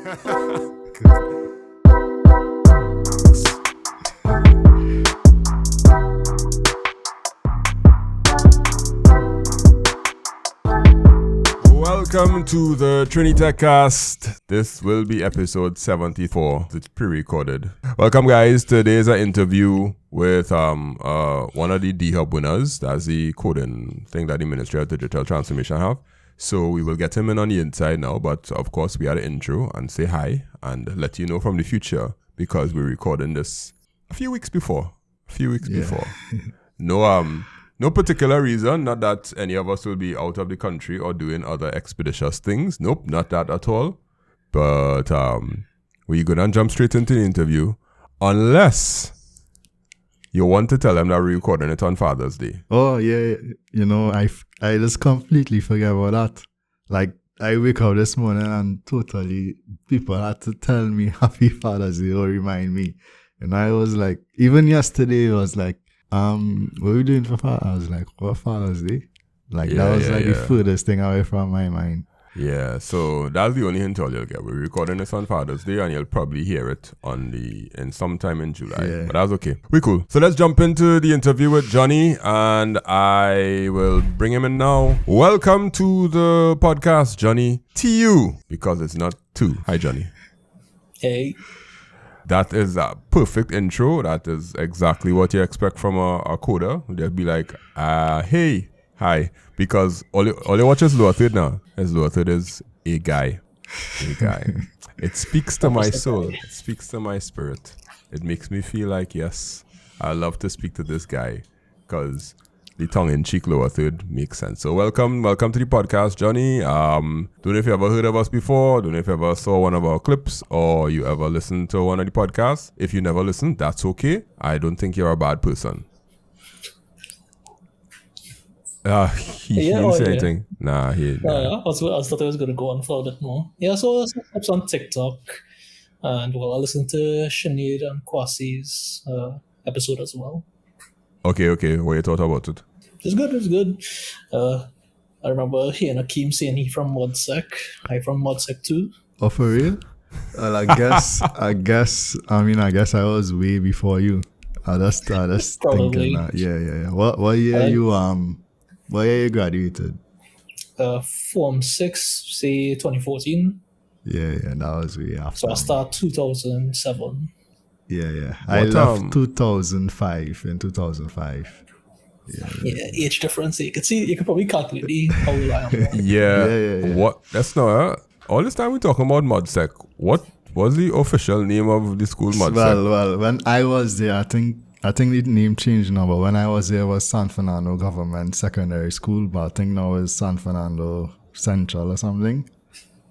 Welcome to the Trinidad cast. This will be episode 74. It's pre-recorded. Welcome, guys. Today's an interview with one of the D-Hub winners. That's the coding thing that the Ministry of Digital Transformation have. So we will get him in on the inside now, but of course we had an intro and say hi and let you know from the future because we're recording this a few weeks before. No particular reason, not that any of us will be out of the country or doing other expeditious things. Nope, not that at all. But we're going to jump straight into the interview unless you want to tell them that we're recording it on Father's Day. Oh, yeah. You know, I just completely forget about that. Like, I wake up this morning and totally people had to tell me Happy Father's Day or remind me. And I was like, even yesterday, it was like, what are we doing for Father's Day? I was like, what Father's Day? Like, that was the furthest thing away from my mind. Yeah, so that's the only hint you'll get. We're recording this on Father's Day and you'll probably hear it in sometime in July. Yeah. But that's okay. We're cool. So let's jump into the interview with Johnny and I will bring him in now. Welcome to the podcast, Johnny. TU, because it's not two. Hi, Johnny. Hey. That is a perfect intro. That is exactly what you expect from a coder. They'll be like, hey, hi. Because all you watch is lower third now. As lower third is a guy. It speaks to my soul. It speaks to my spirit. It makes me feel like, yes, I love to speak to this guy. Because the tongue-in-cheek lower third makes sense. So welcome to the podcast, Johnny. Don't know if you ever heard of us before. Don't know if you ever saw one of our clips or you ever listened to one of the podcasts. If you never listened, that's okay. I don't think you're a bad person. He didn't say anything. Nah, he... I thought I was going to go on for a bit more. Yeah, so I was on TikTok. And, well, I listened to Sinead and Kwasi's episode as well. Okay. What you thought about it? It's good. I remember hearing Akeem saying he from ModSec. I from ModSec too. Oh, for real? Well, I guess I was way before you. I just thinking that. Yeah. What year you graduated? Form 6, say 2014. Yeah, that was way after. So I started 2007. Yeah. I left 2005 in 2005. Yeah, age difference. You could probably calculate how old I am. Yeah. What? That's not all this time we're talking about ModSec. What was the official name of the school ModSec? Well, when I was there, I think the name changed now, but when I was there, it was San Fernando Government Secondary School, but I think now it's San Fernando Central or something.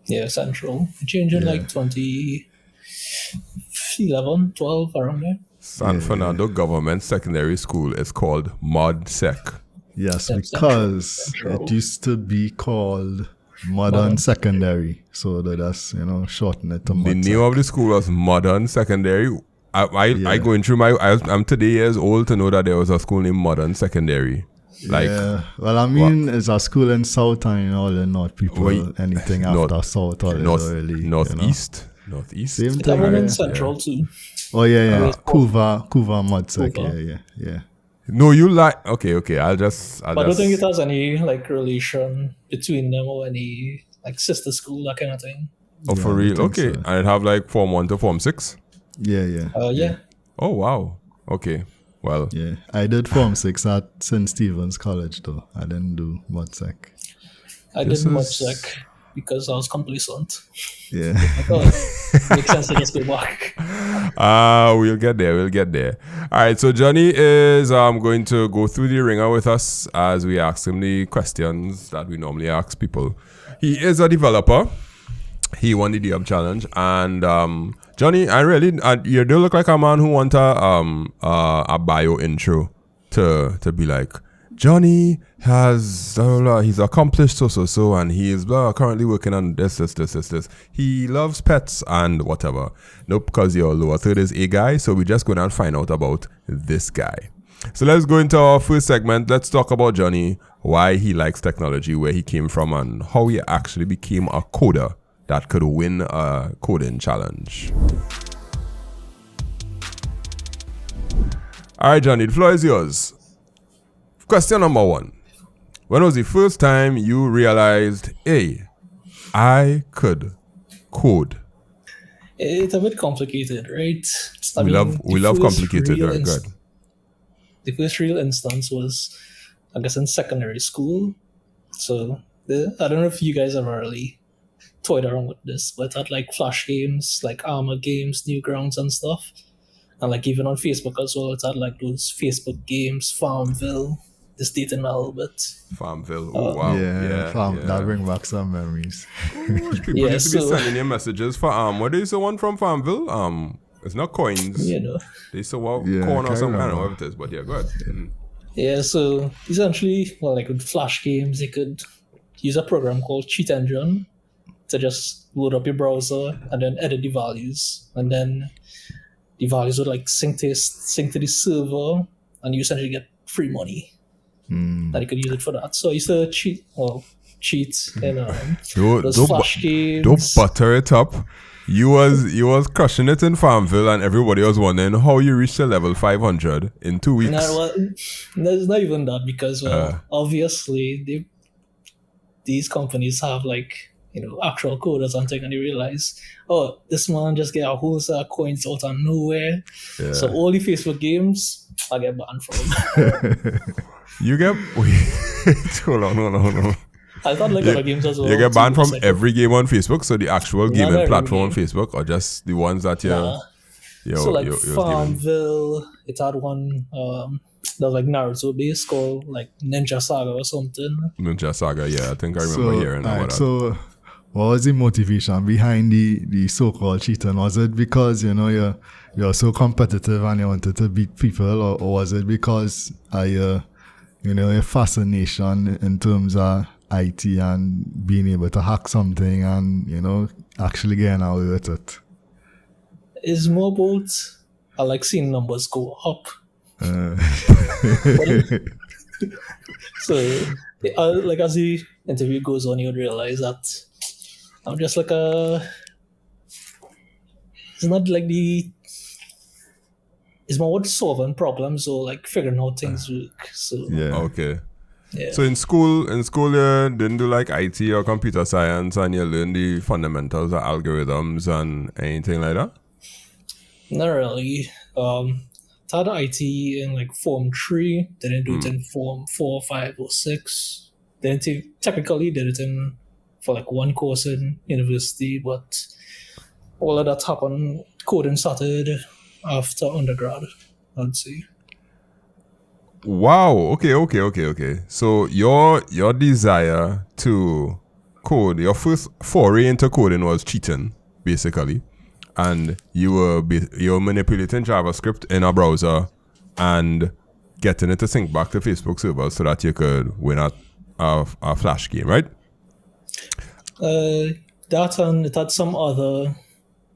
Yeah, Central. It changed in like 2011, 12, around there. San Fernando Government Secondary School is called ModSec. Yes, because it used to be called Modern Secondary. So that's, shorten it to ModSec. The name of the school was Modern Secondary. I going through I'm today years old to know that there was a school named Modern Secondary. Well, I mean, it's a school in South and all the North people, anything after South or really. Northeast. Same thing. One in Central too. Oh, yeah. Kuva ModSec, yeah. No, you like... Okay, I don't think it has any, relation between them or any, sister school, that kind of thing. Oh, for real? Okay. So. And it have, Form 1 to Form 6? Yeah. Yeah. Oh, wow. Okay. Well... Yeah. I did Form 6 at St. Stephen's College, though. I didn't do ModSec. I did ModSec because I was complacent. Yeah. Makes sense to just go back. We'll get there. All right, so Johnny is going to go through the ringer with us as we ask him the questions that we normally ask people. He is a developer. He won the D-Hub challenge, and Johnny, you do look like a man who want a bio intro to be like, Johnny has, he's accomplished so, and he is currently working on this. He loves pets and whatever. Nope, because your lower third is a guy, so we're just going to find out about this guy. So let's go into our first segment. Let's talk about Johnny, why he likes technology, where he came from, and how he actually became a coder that could win a coding challenge. All right, Johnny, the floor is yours. Question number 1. When was the first time you realized, hey, I could code? It's a bit complicated, right? We love complicated, right? Good. The first real instance was, I guess, in secondary school. So I don't know if you guys ever really toyed around with this, but had like flash games, like Armor games, Newgrounds and stuff. And like even on Facebook as well, it had like those Facebook games, Farmville, this dating a little bit. Farmville, oh wow. That brings back some memories. People used to be sending you messages for what is the one from Farmville? It's not coins. You know. They used to corn or something, I don't know what it is, but yeah, go ahead. Yeah, so essentially, well, like with flash games, you could use a program called Cheat Engine to just load up your browser and then edit the values. And then the values would like sync to the server, and you essentially get free money. That you could use it for that. So I used to cheat in those flash games. Don't butter it up. You was crushing it in Farmville, and everybody was wondering how you reached the level 500 in 2 weeks. It's not even that, because obviously these companies have like, you know, actual coders and things, and they realize, oh, this man just get a whole set of coins out of nowhere. Yeah. So all the Facebook games, I get banned from. You get hold on. I thought like other games as well. You get banned from every game on Facebook, so the actual gaming platform on Facebook, or just the ones that so like Farmville, it had one that was like Naruto based called like Ninja Saga or something. Ninja Saga, yeah, I think I remember hearing about that. So what was the motivation behind the so-called cheating? Was it because, you know, you're so competitive and you wanted to beat people, or was it because your fascination in terms of IT and being able to hack something and, you know, actually getting away with it? It's more about I like seeing numbers go up. So, like as the interview goes on, you would realize that I'm just like it's not like it's more about solving problems or like figuring out things work. So okay. Yeah. So in school you didn't do like IT or computer science, and you learn the fundamentals of algorithms and anything like that? Not really. Had IT in like Form 3, didn't do it in Form 4, 5, or 6. Technically did it for like one course in university, but all of that happened, coding started after undergrad, I'd say. Wow. Okay. So your desire to code, your first foray into coding was cheating, basically, and you were manipulating JavaScript in a browser and getting it to sync back to Facebook servers so that you could win a flash game, right? That, and it had some other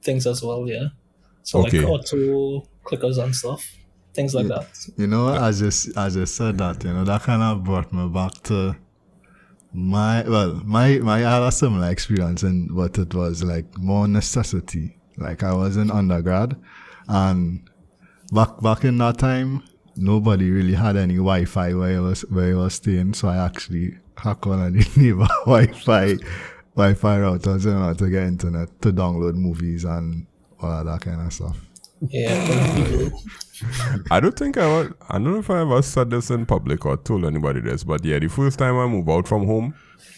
things as well, yeah. So like auto clickers and stuff. Things like that. You know, as I said that, you know, that kind of brought me back to my I had a similar experience, but it was like more necessity. Like I was in undergrad, and back in that time, nobody really had any Wi-Fi where I was staying, so I actually hacked on the neighbor Wi-Fi routers in order to get internet to download movies and all of that kind of stuff. Yeah. I don't know if I ever said this in public or told anybody this, but yeah, the first time I moved out from home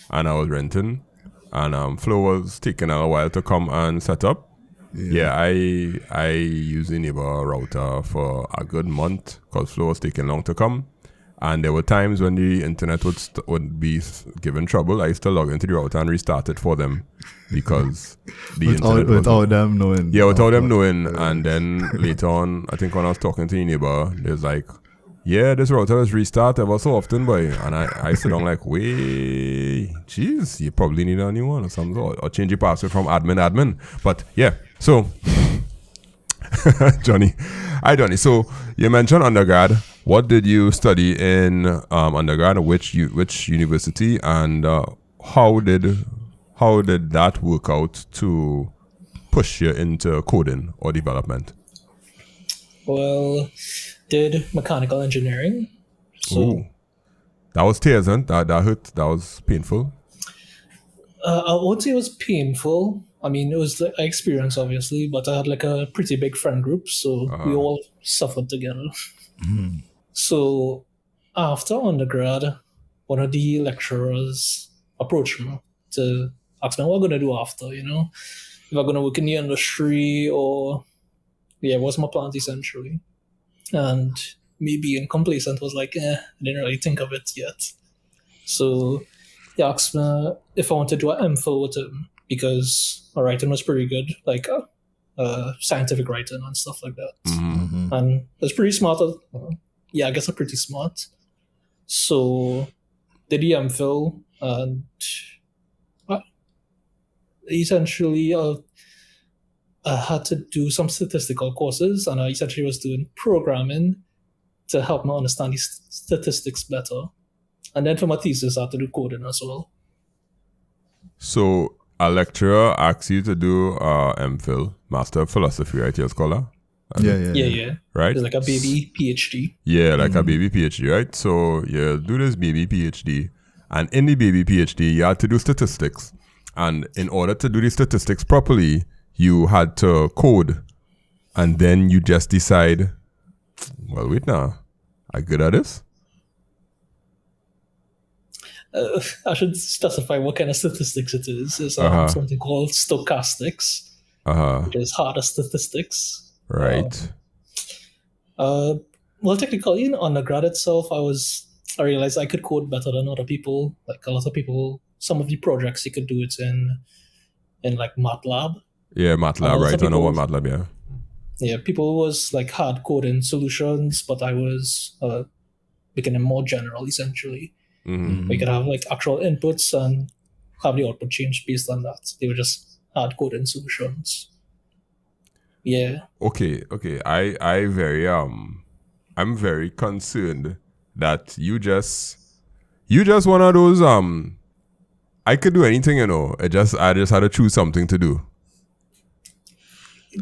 and I was renting, and Flo was taking a while to come and set up. Yeah, I used the neighbor router for a good month because Flo was taking long to come. And there were times when the internet would be giving trouble. I used to log into the router and restart it for them because the internet without them knowing. Yeah, without them knowing. And then later on, I think when I was talking to the neighbor, there's like, yeah, this router is restart ever so often, boy. And I sit down like, wait, geez, you probably need a new one or something, or change your password from admin. But yeah, so Johnny. Hi, Johnny. So you mentioned undergrad. What did you study in undergrad? Which university? And how how did that work out to push you into coding or development? Well, did mechanical engineering. So Ooh. That was tears, huh? That hurt. That was painful. I won't say it was painful. I mean, it was the experience, obviously, but I had like a pretty big friend group, so we all suffered together. So after undergrad, one of the lecturers approached me to ask me what I'm going to do after, if I'm going to work in the industry or, what's my plan essentially. And me being complacent was like, I didn't really think of it yet. So he asked me if I wanted to do an MPhil with him because my writing was pretty good, like scientific writing and stuff like that. Mm-hmm. And it's pretty smart. I guess I'm pretty smart. So did the MPhil and essentially I had to do some statistical courses, and I essentially was doing programming to help me understand these statistics better. And then for my thesis, I had to do coding as well. So a lecturer asks you to do MPhil, Master of Philosophy, right? You're a scholar? Yeah. Right? It's like a baby PhD. Yeah, like a baby PhD, right? So you do this baby PhD, and in the baby PhD, you had to do statistics. And in order to do the statistics properly, you had to code. And then you just decide, well, wait now, I'm good at this? I should specify what kind of statistics it is. It's something called stochastics, which is harder statistics. Right. Well, technically, in undergrad itself, I realized I could code better than other people. Like a lot of people, some of the projects you could do it in like MATLAB. Yeah, MATLAB, right? I know what MATLAB, yeah. Yeah, people was like hard coding solutions, but I was making them more general, essentially. We could have like actual inputs and have the output change based on that. They were just hard coding solutions. Yeah. Okay. I'm very concerned that you just one of those I could do anything, I just had to choose something to do.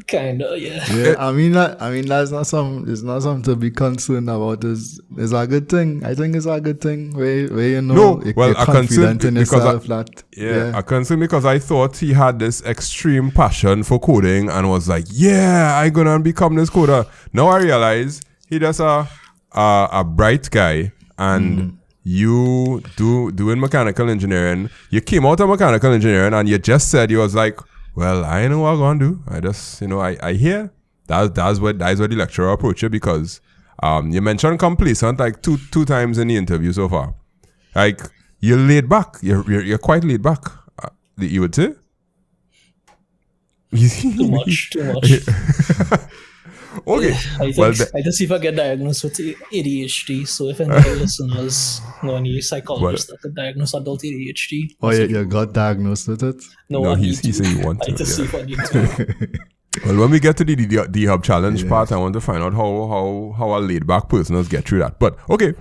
Kinda, yeah. Yeah, I mean that's not it's not something to be concerned about. It's a good thing. I think it's a good thing where you're confident in yourself a concern because I thought he had this extreme passion for coding and was like, I'm gonna become this coder. Now I realize he just a bright guy, and you doing mechanical engineering. You came out of mechanical engineering and you just said you was like, well, I know what I'm gonna do. I just, I hear that's what the lecturer approached you because you mentioned complacent like two times in the interview so far. Like you're laid back. You're quite laid back. You would say. Too much. Okay. I just see if I get diagnosed with ADHD. So if any listeners know any psychologists that could diagnose adult ADHD. Oh, you got diagnosed with it? No, he said you want to. I just see if I need to. Well, when we get to the D-Hub challenge part, I want to find out how a laid back person does get through that. But okay.